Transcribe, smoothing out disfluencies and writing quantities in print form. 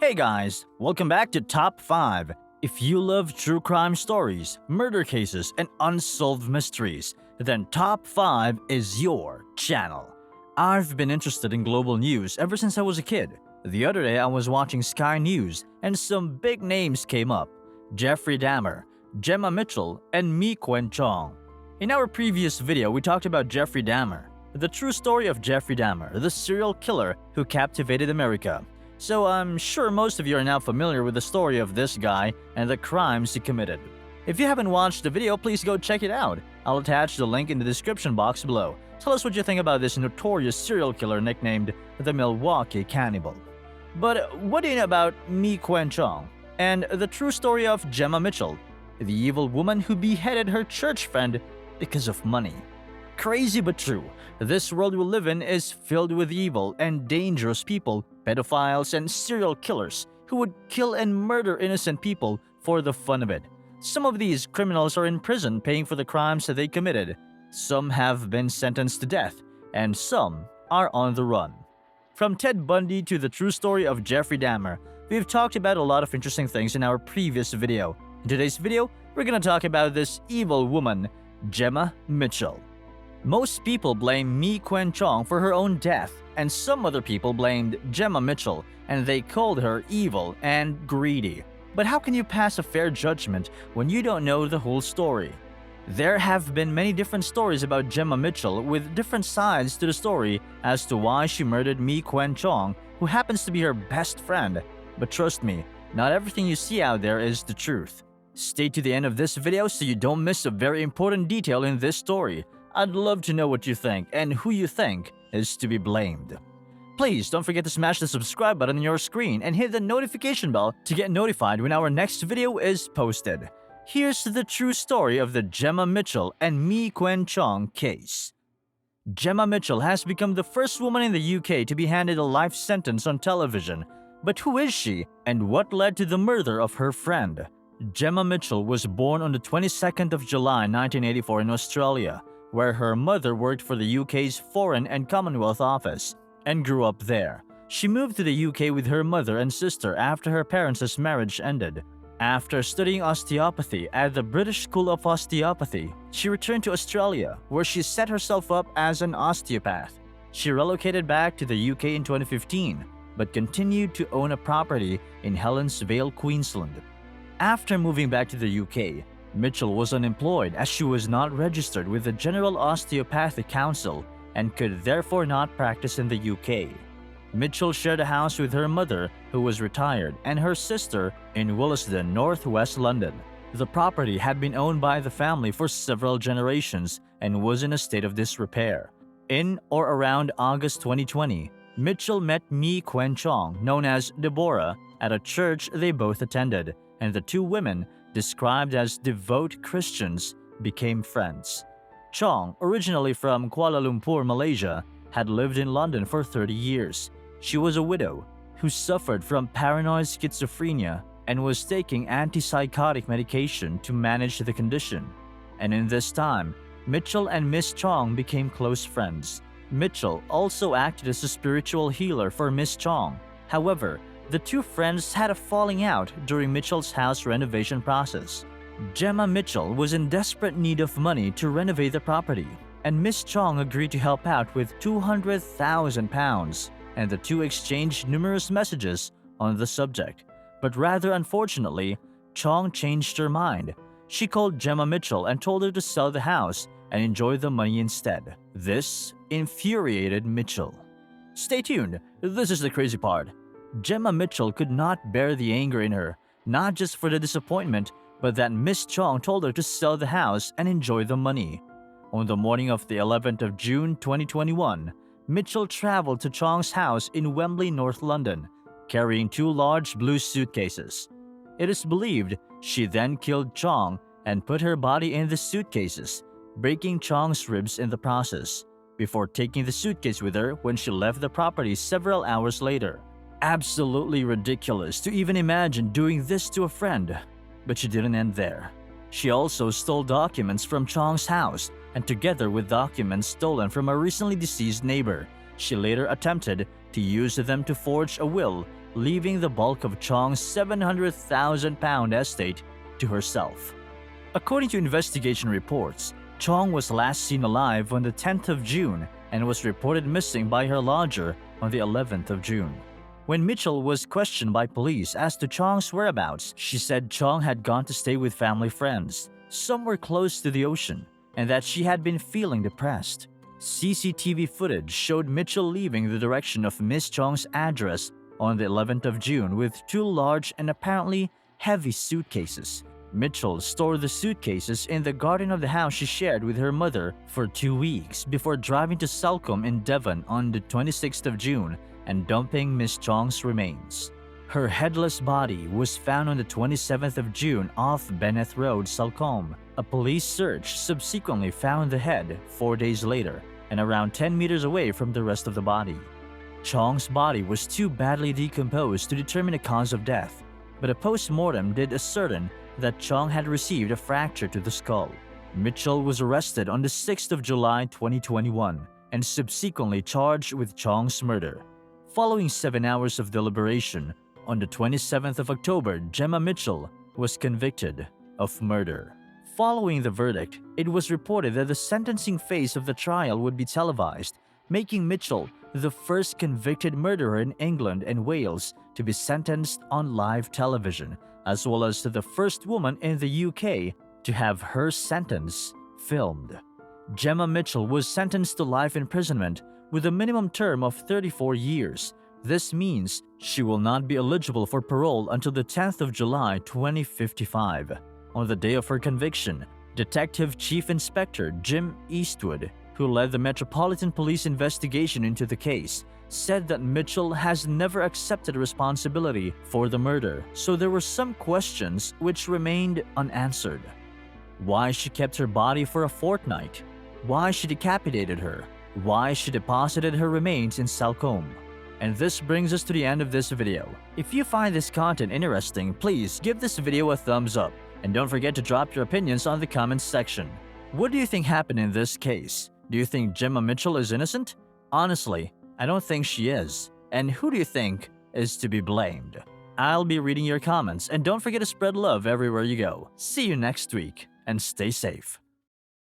Hey guys, welcome back to Top 5. If you love true crime stories, murder cases, and unsolved mysteries, then Top 5 is your channel. I've been interested in global news ever since I was a kid. The other day I was watching Sky News and some big names came up. Jeffrey Dahmer, Jemma Mitchell, and Mee Kuen Chong. In our previous video, we talked about Jeffrey Dahmer, the true story of Jeffrey Dahmer, the serial killer who captivated America. So I'm sure most of you are now familiar with the story of this guy and the crimes he committed. If you haven't watched the video, please go check it out. I'll attach the link in the description box below. Tell us what you think about this notorious serial killer nicknamed the Milwaukee Cannibal. But what do you know about Mee Kuen Chong and the true story of Jemma Mitchell, the evil woman who beheaded her church friend because of money? Crazy but true, this world we live in is filled with evil and dangerous people, pedophiles, and serial killers who would kill and murder innocent people for the fun of it. Some of these criminals are in prison paying for the crimes that they committed. Some have been sentenced to death, and some are on the run. From Ted Bundy to the true story of Jeffrey Dahmer, we've talked about a lot of interesting things in our previous video. In today's video, we're gonna talk about this evil woman, Jemma Mitchell. Most people blame Mee Kuen Chong for her own death, and some other people blamed Jemma Mitchell and they called her evil and greedy. But how can you pass a fair judgment when you don't know the whole story? There have been many different stories about Jemma Mitchell with different sides to the story as to why she murdered Mee Kuen Chong, who happens to be her best friend. But trust me, not everything you see out there is the truth. Stay to the end of this video so you don't miss a very important detail in this story. I'd love to know what you think and who you think is to be blamed. Please don't forget to smash the subscribe button on your screen and hit the notification bell to get notified when our next video is posted. Here's the true story of the Jemma Mitchell and Mee Kuen Chong case. Jemma Mitchell has become the first woman in the UK to be handed a life sentence on television. But who is she and what led to the murder of her friend? Jemma Mitchell was born on the 22nd of July 1984 in Australia, where her mother worked for the UK's Foreign and Commonwealth Office, and grew up there. She moved to the UK with her mother and sister after her parents' marriage ended. After studying osteopathy at the British School of Osteopathy, she returned to Australia, where she set herself up as an osteopath. She relocated back to the UK in 2015, but continued to own a property in Helens Vale, Queensland. After moving back to the UK, Mitchell was unemployed as she was not registered with the General Osteopathic Council and could therefore not practice in the UK. Mitchell shared a house with her mother, who was retired, and her sister in Willesden, northwest London. The property had been owned by the family for several generations and was in a state of disrepair. In or around August 2020, Mitchell met Mee Kuen Chong, known as Deborah, at a church they both attended, and the two women, described as devout Christians, became friends. Chong, originally from Kuala Lumpur, Malaysia, had lived in London for 30 years. She was a widow who suffered from paranoid schizophrenia and was taking antipsychotic medication to manage the condition. And in this time, Mitchell and Miss Chong became close friends. Mitchell also acted as a spiritual healer for Miss Chong. However, the two friends had a falling out during Mitchell's house renovation process. Jemma Mitchell was in desperate need of money to renovate the property, and Miss Chong agreed to help out with £200,000, and the two exchanged numerous messages on the subject. But rather unfortunately, Chong changed her mind. She called Jemma Mitchell and told her to sell the house and enjoy the money instead. This infuriated Mitchell. Stay tuned, this is the crazy part. Jemma Mitchell could not bear the anger in her, not just for the disappointment, but that Miss Chong told her to sell the house and enjoy the money. On the morning of the 11th of June 2021, Mitchell traveled to Chong's house in Wembley, North London, carrying two large blue suitcases. It is believed she then killed Chong and put her body in the suitcases, breaking Chong's ribs in the process, before taking the suitcase with her when she left the property several hours later. Absolutely ridiculous to even imagine doing this to a friend. But she didn't end there. She also stole documents from Chong's house, and together with documents stolen from a recently deceased neighbor, she later attempted to use them to forge a will, leaving the bulk of Chong's £700,000 estate to herself. According to investigation reports, Chong was last seen alive on the 10th of June and was reported missing by her lodger on the 11th of June. When Mitchell was questioned by police as to Chong's whereabouts, she said Chong had gone to stay with family friends, somewhere close to the ocean, and that she had been feeling depressed. CCTV footage showed Mitchell leaving the direction of Miss Chong's address on the 11th of June with two large and apparently heavy suitcases. Mitchell stored the suitcases in the garden of the house she shared with her mother for 2 weeks before driving to Salcombe in Devon on the 26th of June and dumping Miss Chong's remains. Her headless body was found on the 27th of June off Bennett Road, Salcombe. A police search subsequently found the head 4 days later and around 10 meters away from the rest of the body. Chong's body was too badly decomposed to determine a cause of death, but a post-mortem did ascertain that Chong had received a fracture to the skull. Mitchell was arrested on the 6th of July 2021 and subsequently charged with Chong's murder. Following 7 hours of deliberation, on the 27th of October, Jemma Mitchell was convicted of murder. Following the verdict, it was reported that the sentencing phase of the trial would be televised, making Mitchell the first convicted murderer in England and Wales to be sentenced on live television, as well as the first woman in the UK to have her sentence filmed. Jemma Mitchell was sentenced to life imprisonment with a minimum term of 34 years. This means she will not be eligible for parole until the 10th of July 2055. On the day of her conviction, Detective Chief Inspector Jim Eastwood, who led the Metropolitan Police investigation into the case, said that Mitchell has never accepted responsibility for the murder, so there were some questions which remained unanswered. Why she kept her body for a fortnight? Why she decapitated her? Why she deposited her remains in Salcombe? And this brings us to the end of this video. If you find this content interesting, please give this video a thumbs up, and don't forget to drop your opinions on the comments section. What do you think happened in this case? Do you think Jemma Mitchell is innocent? Honestly, I don't think she is. And who do you think is to be blamed? I'll be reading your comments, and don't forget to spread love everywhere you go. See you next week, and stay safe.